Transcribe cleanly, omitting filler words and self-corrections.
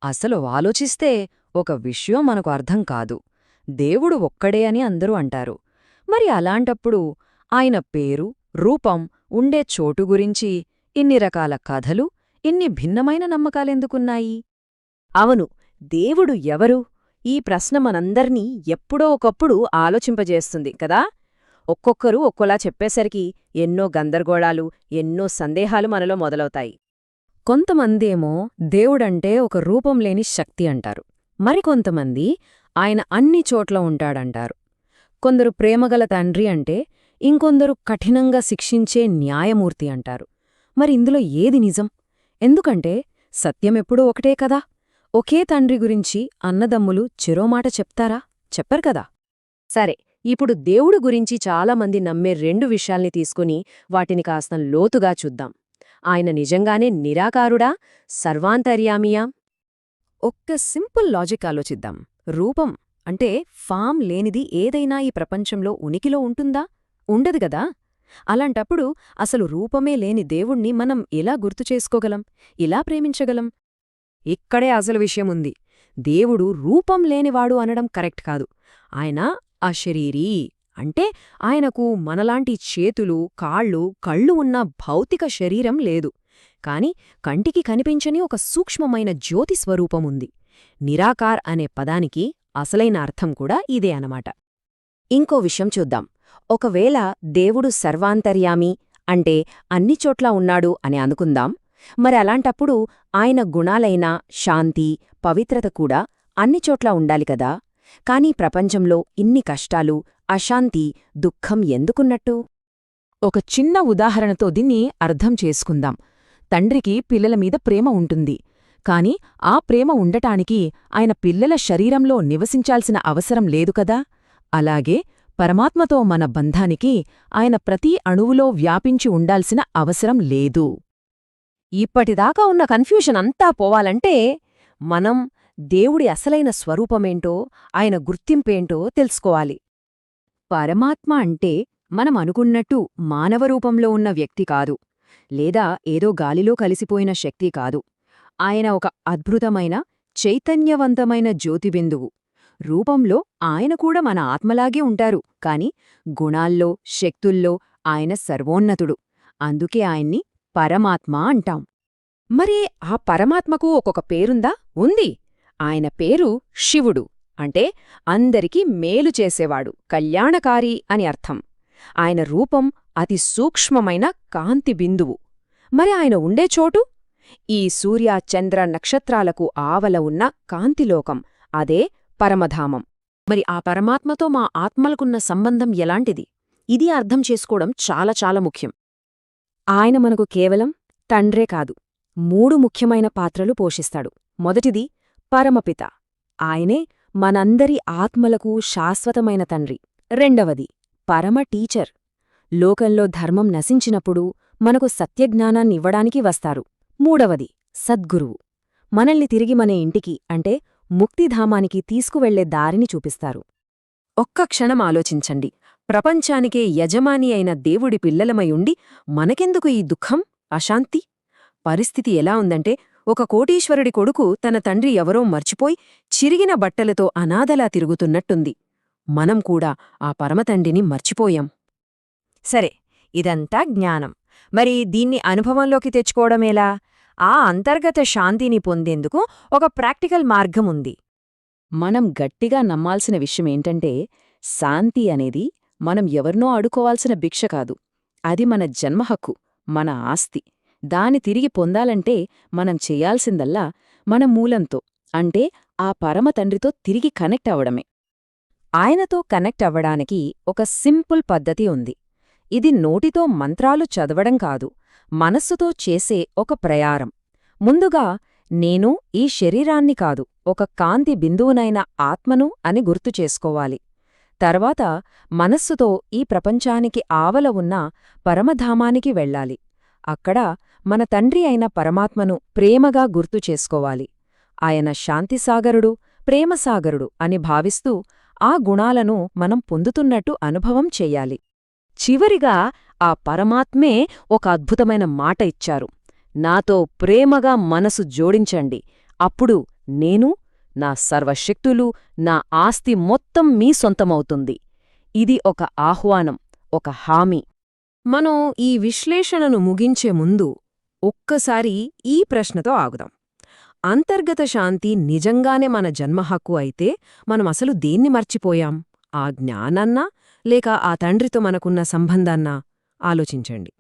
అసలు ఆలోచిస్తే ఒక విషయం మనకు అర్థం కాదు. దేవుడు ఒక్కడే అని అందరూ అంటారు. మరి అలాంటప్పుడు ఆయన పేరు, రూపం, ఉండే చోటు గురించి ఇన్ని రకాల కథలు, ఇన్ని భిన్నమైన నమ్మకాలెందుకున్నాయి? అవును, దేవుడు ఎవరు? ఈ ప్రశ్న మనందర్నీ ఎప్పుడో ఒకప్పుడు ఆలోచింపజేస్తుంది కదా. ఒక్కొక్కరు ఒక్కోలా చెప్పేసరికి ఎన్నో గందరగోళాలు, ఎన్నో సందేహాలు మనలో మొదలవుతాయి. కొంతమందేమో దేవుడంటే ఒక రూపం లేని శక్తి అంటారు. మరికొంతమంది ఆయన అన్ని చోట్ల ఉంటాడంటారు. కొందరు ప్రేమగల తండ్రి అంటే, ఇంకొందరు కఠినంగా శిక్షించే న్యాయమూర్తి అంటారు. మరి ఇందులో ఏది నిజం? ఎందుకంటే సత్యమెప్పుడూ ఒకటే కదా. ఒకే తండ్రి గురించి అన్నదమ్ములు చెరోమాట చెప్తారా? చెప్పరు కదా. సరే, ఇప్పుడు దేవుడు గురించి చాలామంది నమ్మే రెండు విషయాల్ని తీసుకుని వాటిని కాస్త లోతుగా చూద్దాం. ఆయన నిజంగానే నిరాకారుడా, సర్వాంతర్యామియా? ఒక్క సింపుల్ లాజిక్ ఆలోచిద్దాం. రూపం అంటే ఫామ్ లేనిది ఏదైనా ఈ ప్రపంచంలో ఉనికిలో ఉంటుందా? ఉండదు గదా. అలాంటప్పుడు అసలు రూపమే లేని దేవుణ్ణి మనం ఎలా గుర్తుచేసుకోగలం, ఇలా ప్రేమించగలం? ఇక్కడే అసలు విషయముంది. దేవుడు రూపం లేనివాడు అనడం కరెక్ట్ కాదు. ఆయన అశరీరీ. అంటే ఆయనకు మనలాంటి చేతులు, కాళ్ళు, కళ్ళు ఉన్న భౌతిక శరీరం లేదు. కాని కంటికి కనిపించని ఒక సూక్ష్మమైన జ్యోతి స్వరూపముంది. నిరాకార్ అనే పదానికి అసలైన అర్థం కూడా ఇదే అనమాట. ఇంకో విషయం చూద్దాం. ఒకవేళ దేవుడు సర్వాంతర్యామి అంటే అన్ని చోట్లా ఉన్నాడు అని అనుకుందాం. మరి అలాంటప్పుడు ఆయన గుణాలైన శాంతి, పవిత్రత కూడా అన్ని చోట్లా ఉండాలి కదా. కానీ ప్రపంచంలో ఇన్ని కష్టాలు, అశాంతి, దుఃఖం ఎందుకున్నట్టు? ఒక చిన్న ఉదాహరణతో దీన్ని అర్థం చేసుకుందాం. తండ్రికి పిల్లల మీద ప్రేమ ఉంటుంది. కాని ఆ ప్రేమ ఉండటానికి ఆయన పిల్లల శరీరంలో నివసించాల్సిన అవసరం లేదు కదా. అలాగే పరమాత్మతో మన బంధానికి ఆయన ప్రతి అణువులో వ్యాపించి ఉండాల్సిన అవసరం లేదు. ఇప్పటిదాకా ఉన్న కన్ఫ్యూషన్ అంతా పోవాలంటే మనం దేవుడి అసలైన స్వరూపమేంటో, ఆయన గుర్తింపేంటో తెలుసుకోవాలి. పరమాత్మ అంటే మనం అనుకున్నట్టు మానవ రూపంలో ఉన్న వ్యక్తి కాదు, లేదా ఏదో గాలిలో కలిసిపోయిన శక్తి కాదు. ఆయన ఒక అద్భుతమైన, చైతన్యవంతమైన జ్యోతిబిందువు. రూపంలో ఆయన కూడా మన ఆత్మలాగే ఉంటారు, కాని గుణాల్లో, శక్తుల్లో ఆయన సర్వోన్నతుడు. అందుకే ఆయన్ని పరమాత్మ అంటాం. మరి ఆ పరమాత్మకు ఒక్కొక్క పేరుందా? ఉంది. ఆయన పేరు శివుడు. అంటే అందరికీ మేలు చేసేవాడు, కళ్యాణకారి అని అర్థం. ఆయన రూపం అతి సూక్ష్మమైన కాంతి బిందువు. మరి ఆయన ఉండే చోటు? ఈ సూర్య, చంద్ర, నక్షత్రాలకు ఆవల ఉన్న కాంతిలోకం. అదే పరమధామం. మరి ఆ పరమాత్మతో మా ఆత్మలకున్న సంబంధం ఎలాంటిది? ఇది అర్థం చేసుకోవడం చాలా చాలా ముఖ్యం. ఆయన మనకు కేవలం తండ్రే కాదు, 3 ముఖ్యమైన పాత్రలు పోషిస్తాడు. మొదటిది పరమపిత. ఆయనే మనందరి ఆత్మలకు శాశ్వతమైన తండ్రి. రెండవది పరమ టీచర్. లోకంలో ధర్మం నశించినప్పుడు మనకు సత్యజ్ఞానాన్నివ్వడానికి వస్తారు. మూడవది సద్గురువు. మనల్ని తిరిగి మన ఇంటికి అంటే ముక్తిధామానికి తీసుకువెళ్లే దారిని చూపిస్తారు. ఒక్క క్షణం ఆలోచించండి. ప్రపంచానికే యజమాని అయిన దేవుడి పిల్లలమై ఉండి మనకెందుకు ఈ దుఃఖం, అశాంతి? పరిస్థితి ఎలా ఉందంటే, ఒక కోటీశ్వరుడి కొడుకు తన తండ్రి ఎవరో మర్చిపోయి చిరిగిన బట్టలతో అనాథలా తిరుగుతున్నట్టుంది. మనం కూడా ఆ పరమతండ్రిని మర్చిపోయాం. సరే, ఇదంతా జ్ఞానం. మరి దీన్ని అనుభవంలోకి తెచ్చుకోవడమేలా? ఆ అంతర్గత శాంతిని పొందేందుకు ఒక ప్రాక్టికల్ మార్గముంది. మనం గట్టిగా నమ్మాల్సిన విషయమేంటంటే, శాంతి అనేది మనం ఎవరినో అడుకోవాల్సిన భిక్ష కాదు. అది మన జన్మహక్కు, మన ఆస్తి. దాని తిరిగి పొందాలంటే మనం చెయ్యాల్సిందల్లా మన మూలంతో, అంటే ఆ పరమతండ్రితో తిరిగి కనెక్ట్ అవ్వడమే. ఆయనతో కనెక్ట్ అవ్వడానికి ఒక సింపుల్ పద్ధతి ఉంది. ఇది నోటితో మంత్రాలు చదవడం కాదు, మనస్సుతో చేసే ఒక ప్రయారం. ముందుగా నేను ఈ శరీరాన్ని కాదు, ఒక కాంతి బిందువునైన ఆత్మను అని గుర్తు చేసుకోవాలి. తర్వాత మనస్సుతో ఈ ప్రపంచానికి ఆవల ఉన్న పరమధామానికి వెళ్ళాలి. అక్కడ మన తండ్రి అయిన పరమాత్మను ప్రేమగా గుర్తు చేసుకోవాలి. ఆయన శాంతిసాగరుడు, ప్రేమసాగరుడు అని భావిస్తూ ఆ గుణాలను మనం పొందుతున్నట్టు అనుభవం చెయ్యాలి. చివరిగా ఆ పరమాత్మే ఒక అద్భుతమైన మాట ఇచ్చారు: నాతో ప్రేమగా మనసు జోడించండి, అప్పుడు నేను, నా సర్వశక్తులు, నా ఆస్తి మొత్తం మీ సొంతమవుతుంది. ఇది ఒక ఆహ్వానం, ఒక హామీ. మనం ఈ విశ్లేషణను ముగించే ముందు ఒక్కసారి ఈ ప్రశ్నతో ఆగుదాం. అంతర్గత శాంతి నిజంగానే మన జన్మహక్కు అయితే మనమసలు దేన్ని మర్చిపోయాం? ఆ జ్ఞానాన్నా లేక ఆ తండ్రితో మనకున్న సంబంధాన్నా? ఆలోచించండి.